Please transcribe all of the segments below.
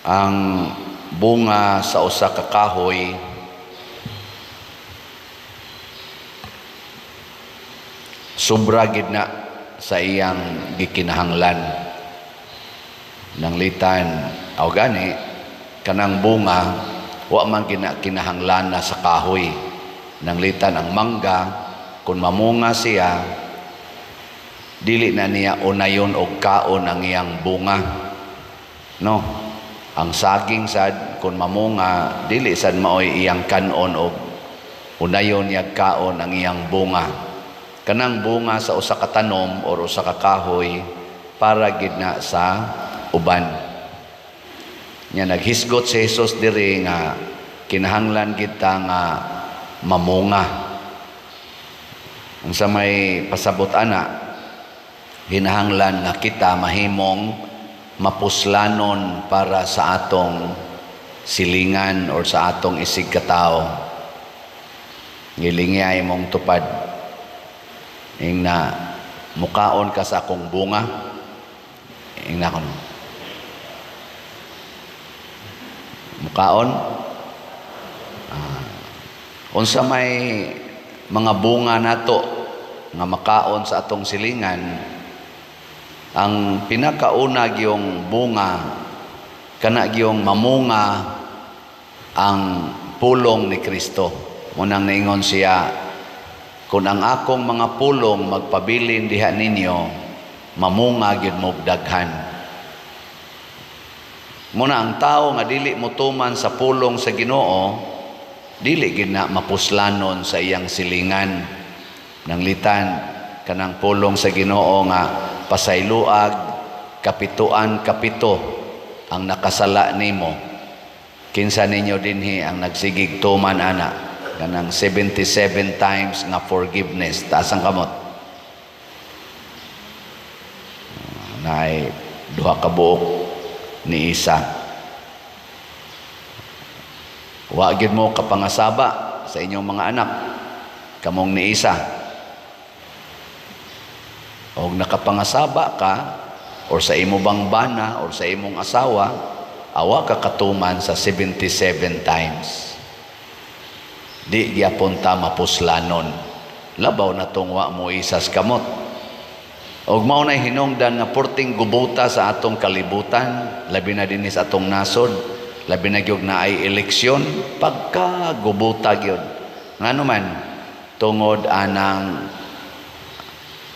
Ang bunga sa usa ka kahoy sobra gid na sa iyang gikinahanglan. Nanglitan aw gani kanang bunga wa man kinahanglan na sa kahoy. Nanglitan ang mangga kun mamunga siya dili na niya unayon og kaon ang iyang bunga. No? Ang saging sad kun mamunga dili sad maoy iyang kanon og unayon niya kaon ang iyang bunga. Kanang bunga sa usa ka tanom or usa ka kahoy para gid na sa uban. Nya naghisgot si Jesus diri nga kinahanglan kita nga mamunga. Ang sa may pasabot ana, hinahanglan nga kita mahimong mapuslanon para sa atong silingan or sa atong isig katao. Ngilingay mong tupad ing na mukaon ka sa akong bunga ing na kon mukaon unsa may mga bunga nato nga makaon sa atong silingan. Ang pinakauna giyong bunga kana giyong mamunga ang pulong ni Kristo. Munang naingon siya, kung ang akong mga pulong magpabilin diha ninyo, mamunga gyud mo daghan. Muna ang tao nga dili motuman sa pulong sa Ginoo, dili gid na mapuslanon sa iyang silingan. Nanglitan kanang pulong sa Ginoo nga pasayloag kapituan kapito ang nakasala nimo. Kinsa ninyo dinhi ang nagsigig tuman ana kanang 77 times nga forgiveness. Taas ang kamot. Naay duha ka buok ni isa. Wa gid mo kapangasaba sa inyong mga anak kamong ni isa. O nakapangasaba ka or sa imo bang bana or sa imong asawa, awa ka katuman sa 77 times. Di gyapon ta mapuslanon. Labaw na tong wa mo isas kamot. Og mao nay hinungdan nga porting gubuta sa atong kalibutan, labi na dinhi sa atong nasod, labi na gyud na ay eleksyon, pagka gubuta gyud. Ngano man tungod anang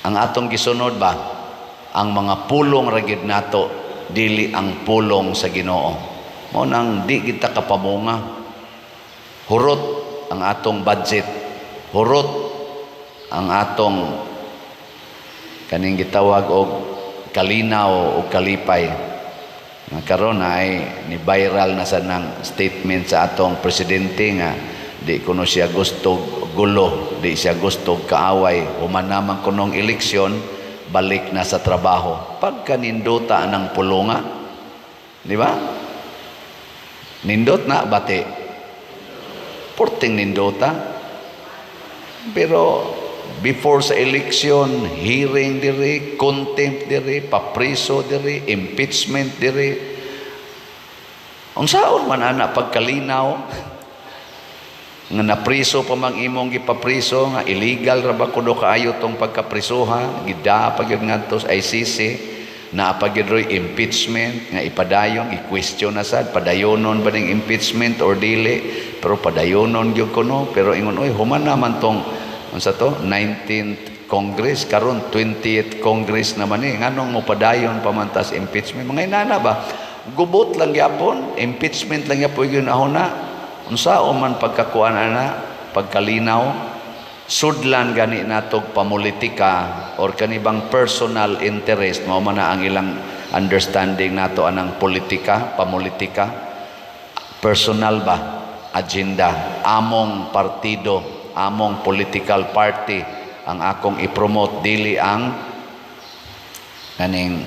ang atong gisunod ba ang mga pulong ra gyud nato, dili ang pulong sa Ginoo. Mao nang di kita kapamunga. Hurot ang atong budget, hurot ang atong kaning gitawag og kalinaw o kalipay. Karon ay ni viral na sa nang statement sa atong presidente nga di kuno siya gusto gulo, di siya gusto kaaway, human naman kunong eleksyon, balik na sa trabaho. Pagka nindota ng pulunga, di ba? Nindot na bati. Porting nindota. Pero before sa eleksyon, hearing diri, contempt diri, papriso diri, impeachment diri. Unsaon man ana pagkalinaw nga napriso pa mang imong gipapriso nga illegal ra ba kuno kaayo tong pagkaprisoha, gida pagyud ngadto sa ICC na pagyud roy impeachment nga ipadayon i-question na sad padayonon ba ning impeachment or dili, pero padayonon gyud kuno. Pero ingon oy human naman tong unsa to 19th Congress karon 20th Congress naman nganong mo padayon pamantas impeachment. Mga inana ba gubot lang gyapon, impeachment lang gyapon gyud ahona. Unsa man pagkakuan ana pagkalinaw sudlan gani natog pamulitika or kanibang personal interest, mao man na ang ilang understanding nato anang politika, pamulitika, personal ba agenda, among partido, among political party ang akong i-promote, dili ang kaning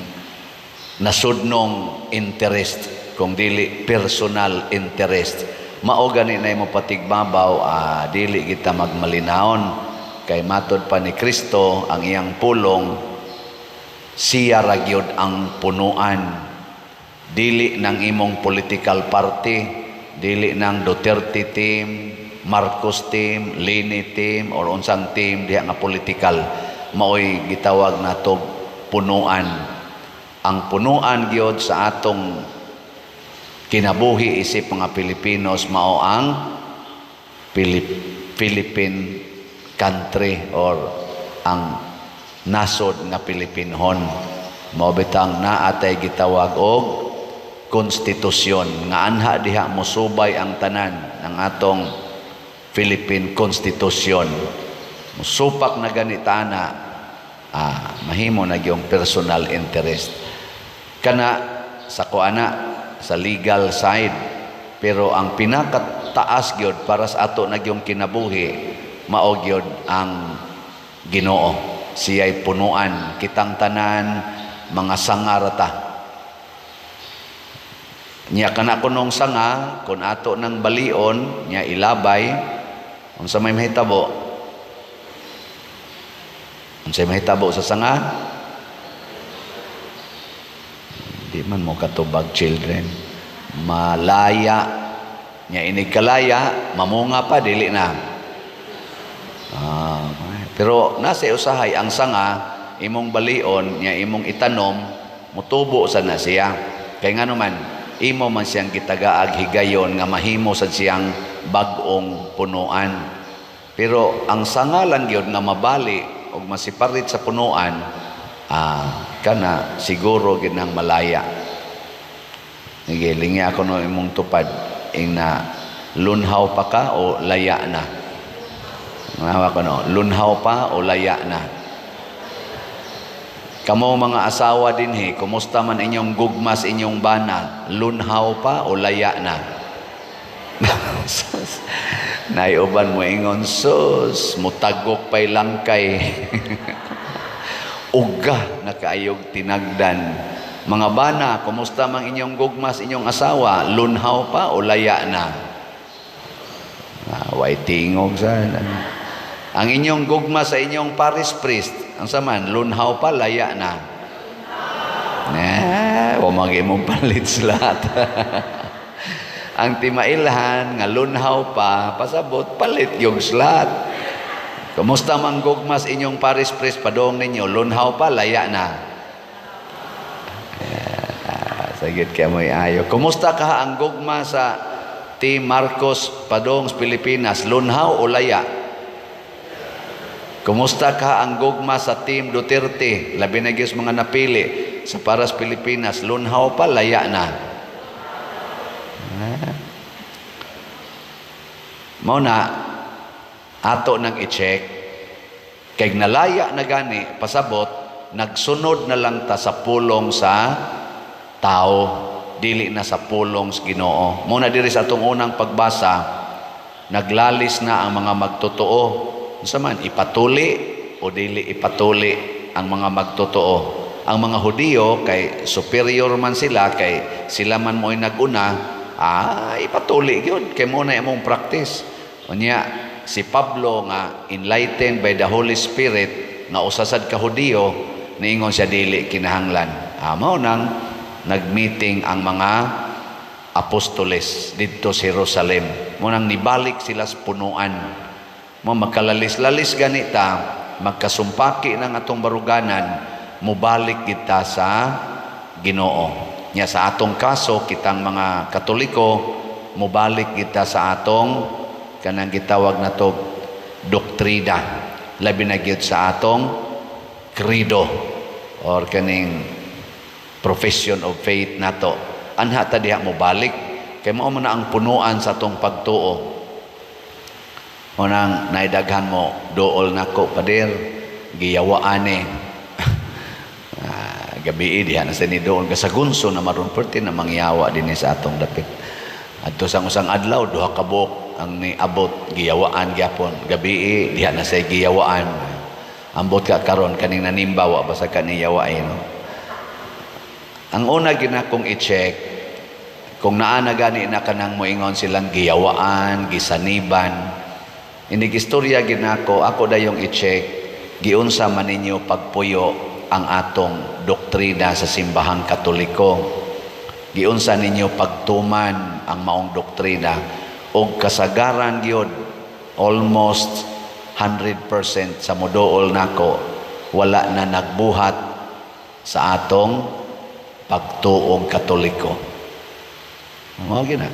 nasudnong interest, kung dili personal interest. Mao gani na mo patigbabaw, dili kita magmalinahon kay matod pa ni Kristo ang iyang pulong siya ra gyud ang punuan Dili ng imong political party, dili ng Duterte team, Marcos team, Lini team, or unsang team diha nga political. Maoy gitawag natog punuan. Ang punuan gyud sa atong kinabuhi isip mga Pilipinos mao ang Philippine country or ang nasod nga Pilipinhon. Mao bitang naatay gitawag og konstitusyon nga anha diha mosubay ang tanan ng atong Philippine Constitution. Musupak na ganita na mahimo na yung personal interest kana sa kuana sa legal side, pero ang pinakataas gyud para sa ato na yung kinabuhi mao gyud ang Ginoo. Siya'y punuan kitang tanan mga sangarata. Nya kana kunong sanga kun ato nang balion nya ilabay unsa may mahitabo? Unsay mahitabo sa sanga? Di man mo katubag children. Malaya nya inig kalaya mamunga pa dili na. Pero nasa usahay ang sanga imong balion nya imong itanom mutubo sa na siya. Kay ngano man imo man siyang gitagaag higayon nga mahimo sad siyang bag-ong punuan. Pero ang sanga lang gyud nga mabali og masiparit sa punuan kana siguro gid nang malaya. Nagilingi ako no imong tupad ing na lunhaw pa ka o laya na. Ngawa ko no, lunhaw pa o laya na. Kamo mga asawa dinhi, kumusta man inyong gugmas inyong bana? Lunhaw pa o laya na? Naiuban mo ingon, sus, mutagok pa'y langkay. Uga na kaayog tinagdan. Mga bana, kumusta man inyong gugmas inyong asawa? Lunhaw pa o laya na? Way tingog sana. Ang inyong gugmas sa inyong parish priest, ang saman, lunhaw pa, laya na. Umagi mong palit lahat. Ang timailhan, nga lunhaw pa, pasabot, palit yung slat. Kumusta mang gugmas inyong parish priest, padong ninyo, lunhaw pa, laya na. Sagit kayo mo'y ayo. Kumusta ka ang gugma sa Team Marcos, padong Pilipinas, lunhaw o laya? Kumusta ka ang gugma sa Team Duterte, labi na gyud mga napili sa Paras Pilipinas, lunhaw pa, laya na. Mao na ato nang i-check kay nalaya na gani pasabot nagsunod na lang ta sa pulong sa tao dili na sa pulong sa Ginoo. Mao na diri sa atong unang pagbasa naglalis na ang mga magtotoo. Unsa man ipatuli o dili ipatuli ang mga magtotoo. Ang mga Hudiyo kay superior man sila kay sila man mo'y naguna, ipatuli gyud kay mo na imong practice. Unya si Pablo nga enlightened by the Holy Spirit nga usasad ka Hudiyo niingon siya dili kinahanglan. Mao nang nagmeeting ang mga apostoles didto sa Jerusalem. Mo nang nibalik sila sa punuan. Mo makalalis-lalis ganita, magkasumpaki ng atong baruganan, mubalik kita sa Ginoo. Nya sa atong kaso kitang mga Katoliko, mubalik kita sa atong kanang gitawag na to doktrina, labi na gyud sa atong credo or kaning profession of faith nato. Anha ta diha mubalik kay mao man ang punuan sa atong pagtuo. Unang naidaghan mo dool nako pader giyawaan gabi diha na sa ni doon kasagunso na maron perti na mangyawa dinhi sa atong dapit. Adto sang usang adlaw duha ka buok ang niabot giyawaan gyapon. Gabi diha na say giyawaan. Ambot ka karon kaning nanimba wa basta kaniyawain no. Ang una ginakong i-check kung naa na gani na kanang moingon silang giyawaan, gisaniban. Inig istorya ginako ako dayong i-check giunsa man ninyo pagpuyo ang atong doktrina sa simbahang Katoliko. giunsa ninyo pagtuman ang maong doktrina o kasagaran gyud almost 100% sa moduol nako wala na nagbuhat sa atong pagtuong Katoliko. Mao gina.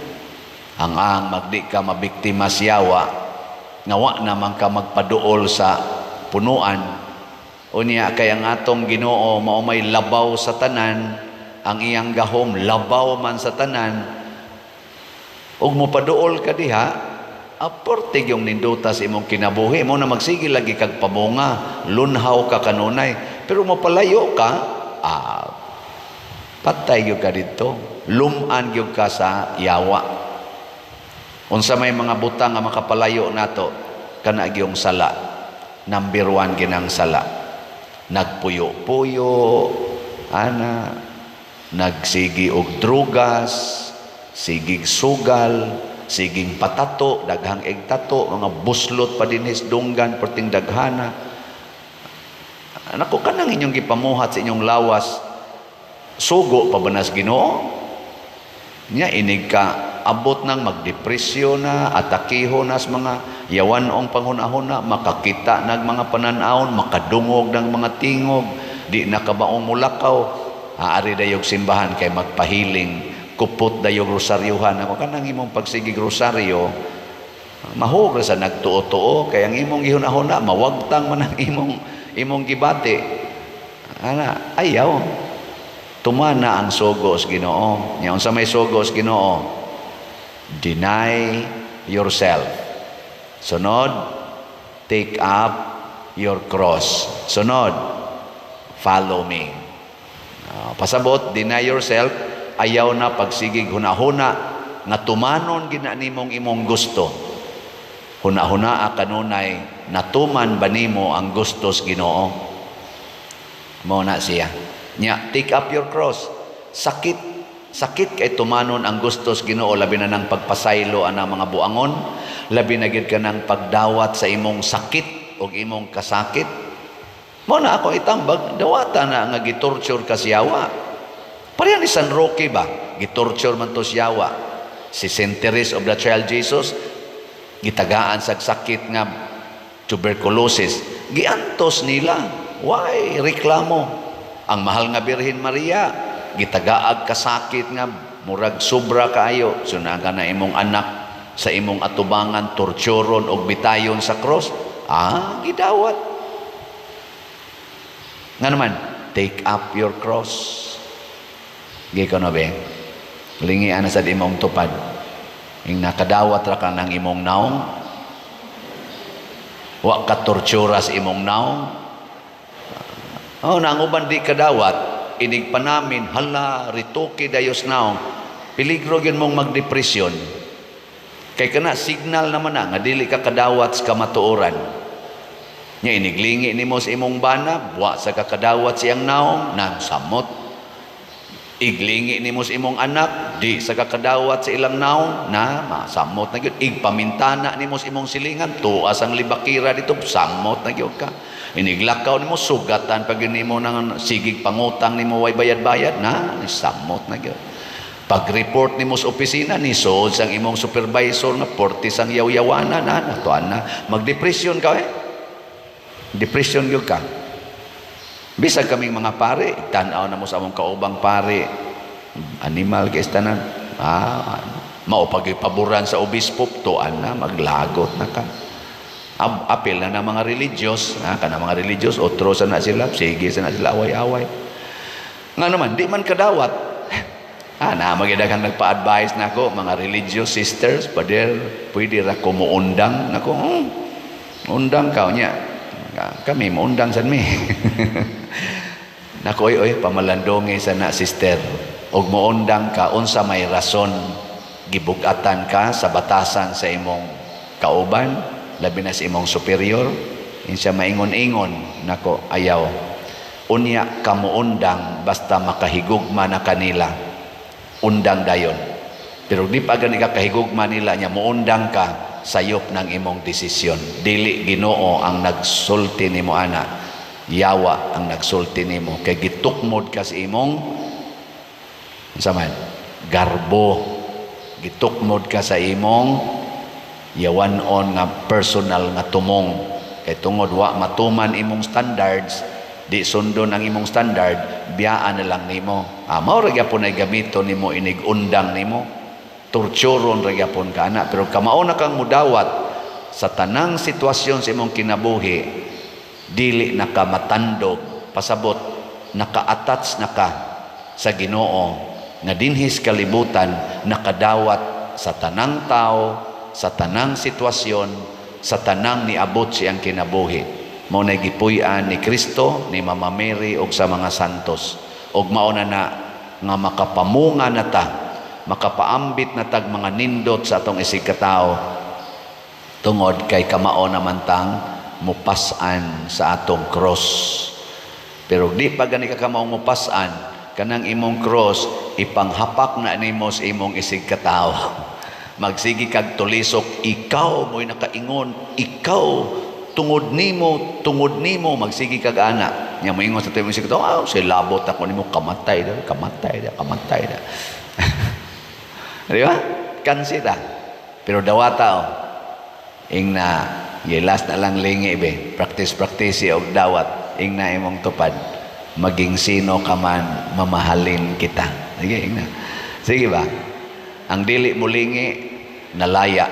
Ang magdi ka mabiktima siyawa, ngawa naman ka magpaduol sa punuan. Unya kay ang atong Ginoo mao may labaw sa tanan, ang iyang gahom labaw man sa tanan. Ug mo paduol ka diha, aporte yung ninduta sa imong kinabuhi mo na magsige lagi kag pamunga, lunhaw ka kanunay. Pero mapalayo ka, patay gyud ka dito. Luman gyud ka sa yawa. Unsa may mga butang nga makapalayo nato kana gyung sala. Number 1 ginang sala. Nagpuyo-puyo, nagsigi og drugas, sigig sugal, siging patato, daghang egtato, mga buslot pa dinis dunggan perting daghana. Nako kanang inyong gipamuhat sa inyong lawas, sugo pa banas Ginoo? Nya inig ka abot nang magdepresyon na, atakiho na sa mga yawanong panghunahuna, makakita nag mga pananawon, makadungog ng mga tingog, di nakabaong mulakaw, aari dayog simbahan kay magpahiling, kupot dayog rosaryuhan. Ako kanang imong pagsigig rosaryo, mahog sa nagtuo-tuo, kay ang imong gihunahuna, mawagtang man ang imong gibati. Ayaw. Tumana ang sugos Ginoo. Nya unsa may sugos Ginoo? Deny yourself. Sunod, take up your cross. Sunod, follow me. Pasabot, deny yourself, ayaw na pagsigig hunahuna nga tumanon gina nimong imong gusto. Hunahuna kanunay natuman ba nimo ang gustos Ginoo? Mao na siya. Nya, take up your cross. Sakit kay tumanon ang gustos Ginoo, labi na ng pagpasaylo ana mga buangon, labi na gid ka ng pagdawat sa imong sakit o imong kasakit. Mo na ako itambag, dawata na nga gitorture ka siyawa. Pareha ni San Roque ba? Gitorture man to siyawa. Si Saint Teresa of the Child Jesus, gitagaan sa sakit nga tuberculosis. Giantos nila. Why? Reklamo. Ang mahal nga Birhen Maria, gitagaag kasakit nga murag sobra kaayo, sunaga na imong anak sa imong atubangan, torturon og bitayon sa cross. Gidawat. Nga naman, take up your cross. Giko na be, lingian na sa imong tupad. Ing nakadawat ra ka ng imong naong, wa ka tortura sa imong naong. Nanguban di kadawat, inig pa namin, hala, ritoke dayos naong, peligro yun mong magdepresyon. Kay kana signal naman nga dili ka kadawat sa kamatuoran. Nya iniglingi nimo sa imong bana, buwa sa kakadawat siyang naong, nang samot. Iglingi nimo sa imong anak, di sa kakadawat sa ilang naong, na masamot na gyud. Igpamintana nimo sa imong silingan, tuas ang libakira dito, samot na gyud ka. Iniglakaw nimo, sugatan pag nimo nang sigig pangutang nimo way bayad-bayad, na samot na gyud. Pag-report nimo sa opisina ni sod sang imong supervisor nga portis ang yaw-yawana na natuan na magdepresyon ka depression gyud ka. Bisag kaming mga pare, tan-aw na mo sa among kaubang pare, animal kay tanan, mao pagipaboran sa obispo, tuan na maglagot na ka. Apil na ng mga religious, kana mga religious, otro sa na sila, sige sa na sila away-away. Nga naman, di man kadawat. Magidaghang nagpa-advise na ako, mga religious sisters, pader, pwede ra ko muundang. Nako, undang ka niya. Kami, muundang san mi. Nako, oy, pamalandongi sa na sister. Og muundang ka, unsa may rason, gibugatan ka sa batasan sa imong kauban, labi na sa imong superior, insya maingon-ingon, nako, ayaw. Unya ka muundang, basta makahigugma na kanila. Undang dayon. Pero di pa gani ka kahigugma nila niya, muundang ka, sayop ng imong desisyon. Dili Ginoo ang nagsulti nimo ana, yawa ang nagsulti nimo, kay gitukmod ka sa imong saman garbo. Gitukmod ka sa imong yawanon nga personal nga tumong. Kay tungod wa matuman imong standards, di sundon ang imong standard, biyaan na lang nimo. Mao ra gyapon ay gamito nimo inig undang nimo. Torturon ra gyapon ka ana, pero kamao na kang mudawat sa tanang sitwasyon sa imong kinabuhi, dili na ka matandog, pasabot naka-attach na ka sa Ginoo nga dinhis kalibutan nakadawat sa tanang tao, sa tanang sitwasyon, sa tanang niabot siyang kinabuhi. Mao na gipuy-an ni Kristo, ni Mama Mary ug sa mga santos. Ug mao na nga makapamunga na ta, makapaambit na tag mga nindot sa atong isig katao tungod kay kamao naman tang mupas-an sa atong cross. Pero di pa gani ka kamaong mupas-an, kanang imong cross ipanghapak na nimo sa imong isig katao. Magsigi kag tulisok, ikaw mo'y nakaingon, ikaw tungod nimo magsigi kag ana. Nya moingon sa imong isig katao, say labot ako nimo, kamatay da. Di ba? Kansi ta. Pero dawata ingna gilas na lang lingi be. Practice og dawat ingna imong tupad. Maging sino ka man, mamahalin kita. Sige, ingna. Sige ba? Ang dili mulingi, nalaya.